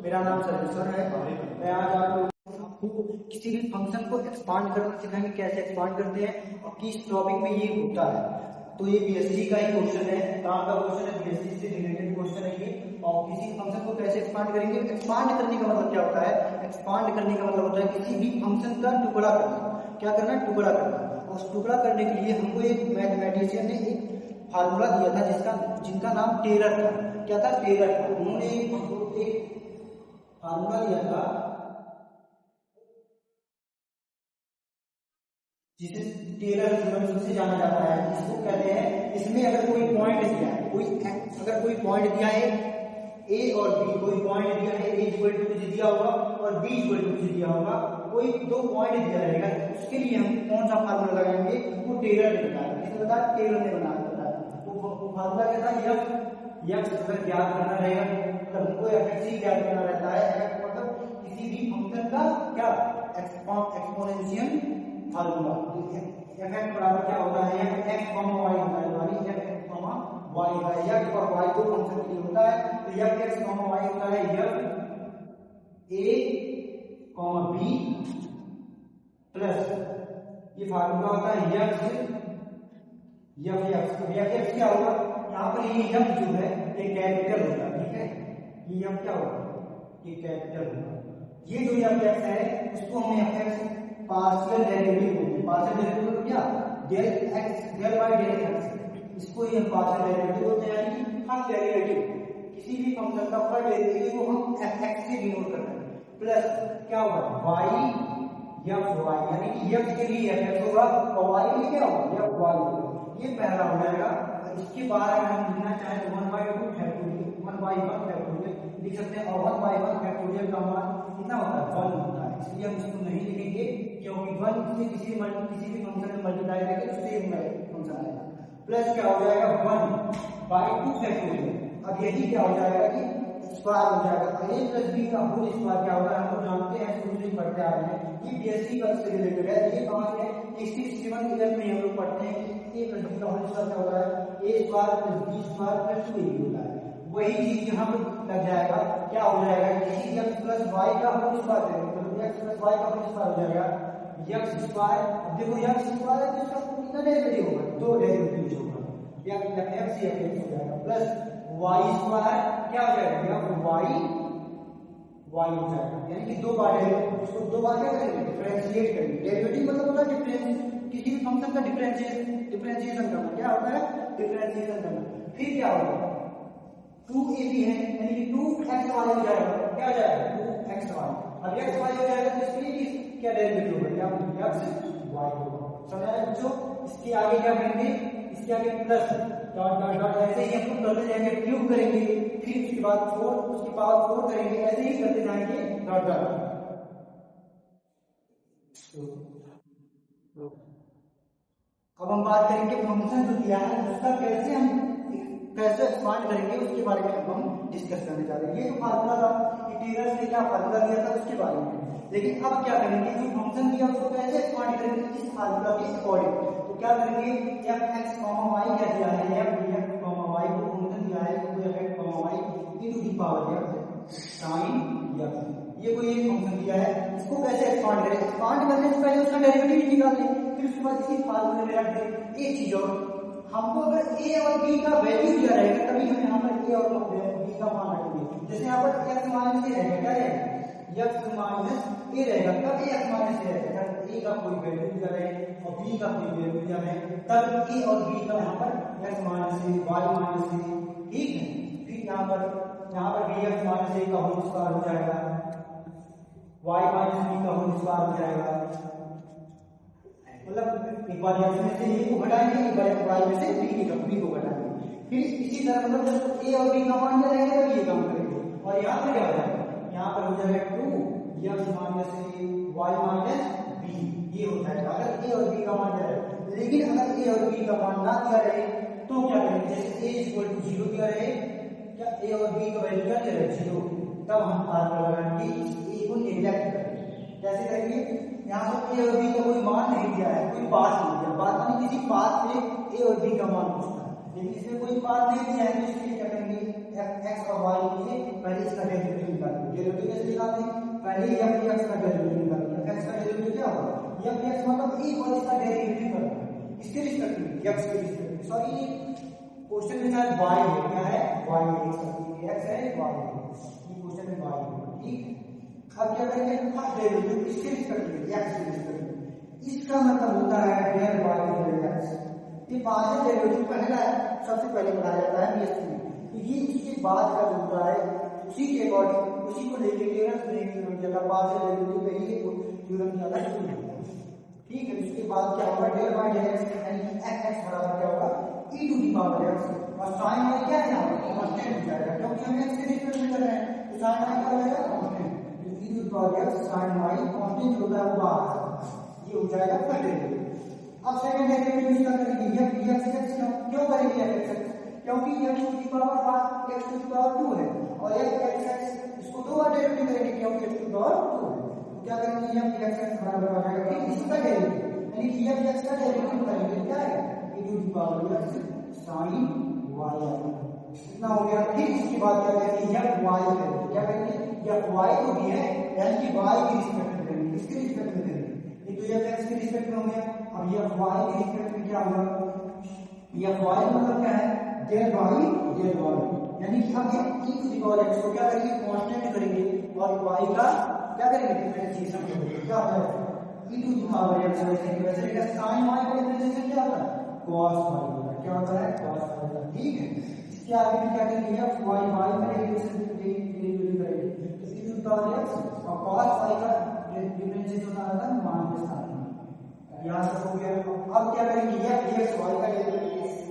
मेरा नाम सर्वेश्वर है। मैं आज आपको किसी भी फंक्शन को एक्सपांड करना सिखाएंगे, कैसे एक्सपांड करते हैं और किस टॉपिक में ये होता है। तो ये बीएससी का ही क्वेश्चन है, काम का क्वेश्चन है, बीएससी से रिलेटेड क्वेश्चन है ये। और किसी फंक्शन को कैसे एक्सपांड करेंगे, एक्सपांड करने का मतलब क्या होता है? एक्सपांड करने का मतलब होता है किसी भी फंक्शन का टुकड़ा करना। क्या करना है? टुकड़ा करना। उस टुकड़ा करने के लिए हमको एक मैथमेटिशियन ने एक फार्मूला दिया था जिनका नाम टेलर था। क्या था? टेलर था। उन्होंने एक फार्मूला दिया था जिसे टेलर थ्योरम से जाना जाता है। इसको कहते हैं, इसमें अगर कोई पॉइंट दिया है, अगर कोई पॉइंट दिया है ए और बी, कोई पॉइंट दिया है ए इक्वल टू कुछ दिया होगा और बी इक्वल टू कुछ दिया होगा, कोई दो पॉइंट दिया रहेगा, उसके लिए हम कौन सा फार्मूला लगाएंगे? वो टेलर ने बताया। किसने बताया? टेलर ने बताया। वो फार्मूला क्या था? यक्स अगर ज्ञात करना रहेगा तो हमको एफ ही ज्ञात करना रहता है। एफ मतलब किसी भी फंक्शन का क्या एक्सपोनेंशियल फार्मूला। एफ बराबर क्या होता है? एक्स कॉमा वाई होता है। हमारी एक्स कॉमा वाई होता है। एक्स और वाई दो फंक्शन के लिए होता है। तो यह एक्स कॉमा वाई होता है F A comma B plus ये फार्मूला होता है यक्स क्या होगा? यहाँ पर ये यम जो है ये कैपिटल होगा, ठीक है। ये यम क्या होगा? ये कैपिटल होगा। ये जो यम एक्स है उसको हम एक्स पार्शियल डेरिवेटिव बोलते हैं। पार्शियल डेरिवेटिव क्या? Del X del by del X, इसको ही हम पार्शियल डेरिवेटिव बोलते हैं। यानी हम डेरिवेटिव किसी भी फंक्शन का पर डेरिवेटिव को हम एक्स से डिनोट करते हैं। प्लस क्या होगा? वाई यफ वाई, यानी कि यफ के लिए एफ होगा और वाई के लिए क्या होगा? यफ वाई होगा। ये पहला हो जाएगा। इसके बाद अगर हम लिखना चाहें तो 1/2 फैक्टोरियल, 1/1 फैक्टोरियल लिख सकते हैं। और 1/1 फैक्टोरियल का मान कितना होता है? 1 होता है। इसलिए हम इसको नहीं लिखेंगे क्योंकि 1 से किसी भी फंक्शन में मल्टीप्लाई करके उससे फंक्शन आएगा। प्लस क्या हो जाएगा? 1/2 फैक्टोरियल। अब यही क्या हो जाएगा कि स्क्वायर हो जाएगा। ए प्लस बी का होल स्क्वायर क्या होता है? हम लोग जानते हैं, शुरू से पढ़ते आ रहे हैं। ये बीएससी का इससे रिलेटेड है। ये कहां है? 67 ईयर में हम लोग पढ़ते हैं कि ए प्लस बी का होल स्क्वायर क्या होता है? A square plus B square plus 2ab होता है। वही चीज यहाँ पर लग जाएगा। क्या हो जाएगा? इसी x प्लस वाई का होल स्क्वायर है, मतलब x प्लस वाई का होल स्क्वायर हो जाएगा x स्क्वायर। अब देखो x स्क्वायर है तो इसका कितना डेरिवेटिव होगा? 2 डेरिवेटिव होगा। या f से f हो जाएगा प्लस y स्क्वायर क्या हो जाएगा? y हो जाएगा। यानी कि 2 बार है, इसको 2 बार क्या करेंगे? डिफरेंशिएट करेंगे। डेरिवेटिव मतलब होता है डिफरेंस, किसी भी फंक्शन का डिफरेंशिएशन करना। क्या होता है? डिफरेंशिएशन करना। फिर क्या होगा? 2ab है यानी कि 2xy हो जाएगा। क्या हो जाएगा? 2xy। अब xy हो जाएगा तो इसके लिए क्या डेरिवेटिव होगा? xy होगा। समझ आया बच्चों? इसके आगे क्या करेंगे? इसके आगे प्लस डॉट डॉट डॉट, ऐसे ही हम करते जाएंगे, क्यूब करेंगे, फिर उसके बाद 4, उसकी पावर 4 करेंगे, ऐसे ही करते जाएंगे डॉट डॉट। अब हम बात करेंगे फंक्शन जो दिया है उसका कैसे एक्सपांड करेंगे, उसके बारे में हम डिस्कस करने जा रहे हैं। ये जो फार्मूला था, टेलर ने क्या फार्मूला दिया था उसके बारे में। लेकिन अब क्या करेंगे? जो फंक्शन दिया उसको कैसे एक्सपांड करेंगे? इस फार्मूला के अकॉर्डिंग। तो क्या करेंगे? fx, y क्या दिया है? f dx, y को फंक्शन दिया है तो fx, y e to the power f sin f। ये कोई एक फंक्शन दिया है, इसको कैसे एक्सपांड करें? एक्सपांड करने से पहले उसका डेरिवेटिव निकाल लें, फिर उसके बाद इसी फार्मूले में रख दें। एक चीज और, हमको अगर a और b का वैल्यू दिया रहेगा तभी हम यहाँ पर a और b का मान रखेंगे। जैसे यहाँ पर x माइनस a रहेगा, क्या रहेगा? x माइनस a रहेगा, तब x माइनस a रहेगा। अगर a का कोई वैल्यू दिया रहे और b का कोई वैल्यू दिया रहे तब a और b का यहाँ पर x minus a, y minus a, ठीक है। फिर यहाँ पर dx माइनस a का होल स्क्वायर हो जाएगा, y माइनस b का होल स्क्वायर हो जाएगा। मतलब एक बार x में से a को घटाएंगे, एक बार y में से b को घटाएंगे। फिर इसी तरह मतलब जब a और b का मान दिया रहेगा तब ये काम करेंगे। और यहाँ पर क्या हो जाएगा? यहाँ पर हो जाएगा 2x minus a, y minus b, ये हो जाएगा अगर a और b का मान दिया रहे। लेकिन अगर a और b का मान ना दिया रहे तो क्या करेंगे? जैसे a इक्वल टू 0 दिया रहे, क्या a और b का वैल्यू क्या दिया रहे? 0, तब हम फार्मूला लगाएंगे a को नेग्लेक्ट करेंगे। कैसे करेंगे? यहाँ पर a और b का कोई मान नहीं दिया है, कोई पाथ नहीं दिया। पाथ माने किसी पाथ पे a और b का मान पूछता है, लेकिन इसमें कोई पाथ नहीं दिया है तो इसके लिए क्या करेंगे? x और y के लिए पहले इसका डेरिवेटिव निकालेंगे। पहले एफ एक्स का डेरिवेटिव निकालिए। एक्स का डेरिवेटिव क्या होगा, एफ एक्स मतलब एक और इसका डेरिवेटिव करना है इसके रिस्पेक्ट एक्स के रिस्पेक्ट। सॉरी क्वेश्चन में शायद वाई है, क्या है वाई है, एक्स है वाई है, ये क्वेश्चन में वाई है, ठीक है। अब क्या करेंगे, फर्स्ट डेरिवेटिव इसके रिस्पेक्ट में एक्स के रिस्पेक्ट में, इसका मतलब होता है डेल वाई डेल एक्स। ये पांचवें डेरिवेटिव पहला है, सबसे पहले पढ़ाया जाता है बेस में, तो ये उसके बाद का जो होता है उसी के अकॉर्डिंग उसी को लेके टेलर्स ने थ्योरम किया था, पांचवें डेरिवेटिव पे ही थ्योरम किया था शुरू होता है, ठीक है। उसके बाद क्या होगा, डेल बाय डेल एक्स यानी एक्स एक्स बराबर क्या होगा e to the power x, और sin y क्या है यहाँ पर कांस्टेंट हो जाएगा, क्योंकि हम x के रिस्पेक्ट में कर रहे हैं, तो sin y क्या हो जाएगा कांस्टेंट, तो e to the power x sin y constant होता है बाहर, ये हो जाएगा फर्स्ट डेरिवेटिव। अब सेकंड डेरिवेटिव इसका करेंगे, ये x क्यों करेंगे x, क्योंकि x to the power x to the power 2 है, और x इसको दो बार डेरिवेटिव करेंगे क्योंकि x टू द पावर 2 है, तो क्या करेंगे ये x बराबर आ जाएगा ठीक इसका डेरिवेटिव, यानी कि x का डेरिवेटिव करेंगे क्या है e to the power x sin y, इतना हो गया। फिर इसके बाद क्या करेंगे f y करेंगे, क्या करेंगे f y को भी है यानी कि y के रिस्पेक्ट में करेंगे, इसके रिस्पेक्ट में करेंगे, ये तो f x के रिस्पेक्ट में हो गया। अब ये f y के रिस्पेक्ट में क्या होगा, ये f y मतलब क्या है डेल y, यानी कि अब ये e to the power x को क्या करेंगे कांस्टेंट करेंगे, और y का क्या करेंगे डिफरेंशिएशन करेंगे, क्या होगा e to the power x वैसे क्या sin y का डिफरेंशिएशन क्या होता है cos y, क्या होता है cos y, ठीक है। इसके आगे भी क्या करेंगे f y का डेरिवेटिव करेंगे, तो e to the power x और cos y का डिफरेंशिएशन होता है माइनस साइन, यहाँ से हो गया। अब क्या करेंगे f dx y का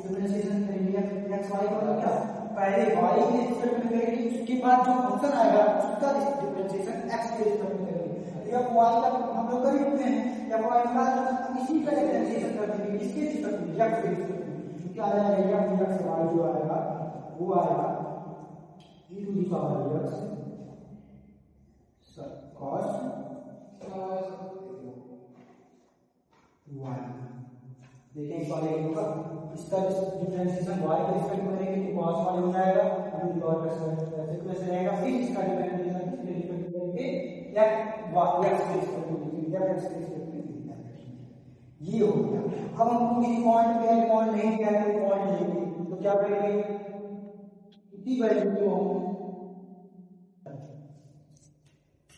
डिफरेंशिएशन करेंगे, x y का मतलब क्या पहले y के रिस्पेक्ट में करेंगे, उसके बाद जो फंक्शन आएगा उसका डिफरेंशिएशन x के रिस्पेक्ट में करेंगे, f y का हम लोग कर चुके हैं, f y का इसी का डिफरेंशिएशन कर देंगे इसके रिस्पेक्ट में x के रिस्पेक्ट में, क्या आ जाएगा f dx y जो आएगा वो आएगा e to the power x cos y, देखिए एक बार एक होगा इसका डिफरेंशिएशन y के रिस्पेक्ट में करेंगे तो cos y हो जाएगा, e to the power x ऐसे कैसे रहेगा, फिर इसका डिफरेंशिएशन किसके रिस्पेक्ट में करेंगे f x के रिस्पेक्ट में, f x के रिस्पेक्ट में, ये हो गया। अब हमको किसी पॉइंट पे पॉइंट नहीं दिया है तो पॉइंट लेंगे, तो क्या करेंगे इसी वैल्यू को,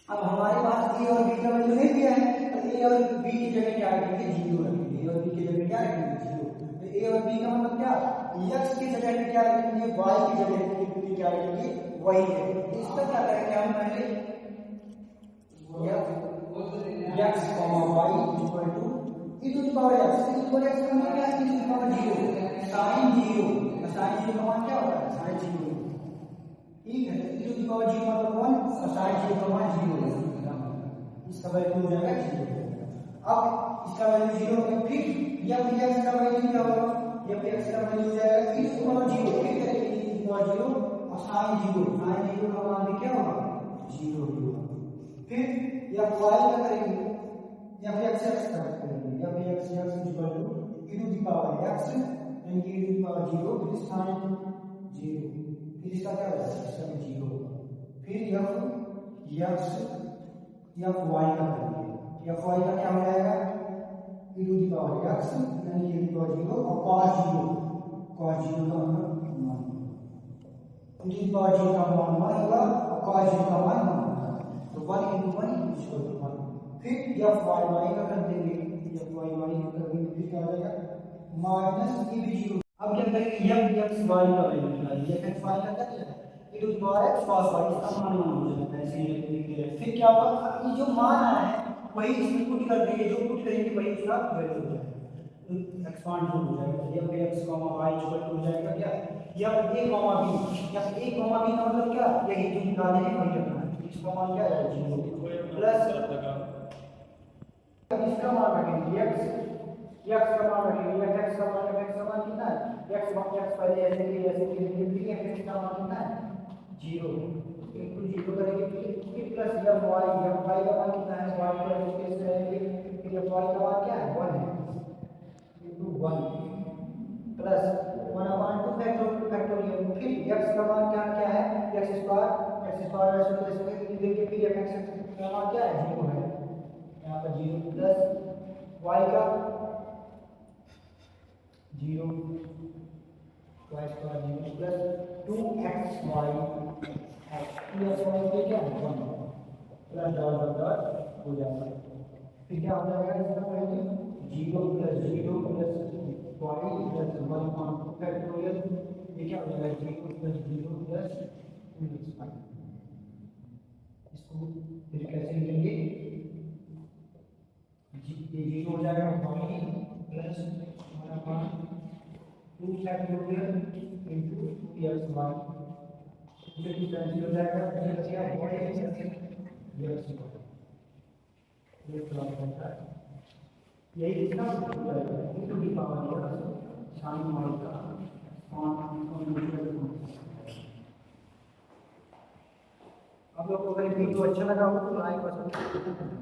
अब हमारे पास a और b का वैल्यू नहीं दिया है तो a और b की जगह क्या रखेंगे 0 रखेंगे, a और b की जगह क्या रखेंगे 0, तो a और b का मतलब क्या x की जगह पे क्या रखेंगे y की जगह पे क्या रखेंगे वही है, इसका क्या करेंगे हम पहले x y equal to e to the power x, e to the power x का मतलब क्या है e to the power 0 sin 0, sin 0 का मान क्या होता है sin 0, ठीक है। e टू द पावर 0 मतलब 1 और sin 0 का मान 0 है, इसका वैल्यू हो जाएगा 0। अब इसका वैल्यू 0 है, फिर f dx का वैल्यू क्या होगा, f dx का वैल्यू हो जाएगा e टू द पावर 0, फिर करेंगे e टू द पावर 0 और sin 0, sin 0 का मान भी क्या होगा 0 होगा। फिर f y का करेंगे f x का करेंगे, f x equal to e to the power x यानी कि e टू द पावर 0 फिर sin 0, फिर इसका क्या होगा इसका 0 होगा। फिर f y का करेंगे, f y का क्या हो जाएगा e to the power x यानी e टू द पावर 0 और cos 0 का मतलब 1, e टू द पावर 0 का मान 1 होगा और cos 0 का मान 1 होगा, तो 1 into 1 equal to 1। फिर f y का कर देंगे, f y का कर देंगे, फिर क्या हो जाएगा माइनस e भी 0। अब क्या करेंगे f x y का वैल्यू निकालिए, f x y का क्या है e to the power x cos y, इसका मान हो जाता है ऐसे ही लिख देंगे। फिर क्या होगा ये जो मान आया है वही इसमें पुट कर देंगे, जो पुट करेंगे वही उसका वैल्यू हो जाएगा, एक्सपांड हो जाएगा, f x, y equal to हो जाएगा क्या f a, b, f a, b का मतलब क्या यही जो निकाले हैं वही रखना है, इसका मान क्या है 0 प्लस इसका मान रखेंगे x का मान रखेंगे, x का मान कितना है x पहले ऐसे फिर x का मान कितना है 0 इनटू 0 करेंगे, फिर प्लस f y का मान कितना है y पर स्पेस रहेंगे, फिर f y का मान क्या है 1 है इनटू 1 प्लस 1/2 फैक्टोरियल, फिर x का मान क्या है x स्क्वायर वैसे देखिए, फिर f x का क्या है, 0 है, यहाँ पर 0 प्लस y का 0 y स्क्वायर 0 प्लस 2xy के क्या है 1 प्लस डॉट डॉट डॉट हो जाएगा। फिर क्या हो जाएगा इसका value 0 plus 0 plus y plus 1 factorial, ये क्या हो जाएगा 0 प्लस 0 प्लस 2xy। इसको फिर कैसे लिखेंगे, ये 0 हो जाएगा y plus 2 factorial into 2xy, फिर कैंसिल हो जाएगा, ये बचेगा ये प्लस होता है, यही इसका into the power sine y का आप लोग को अगर वीडियो अच्छा लगा हो तो लाइक और सब्सक्राइब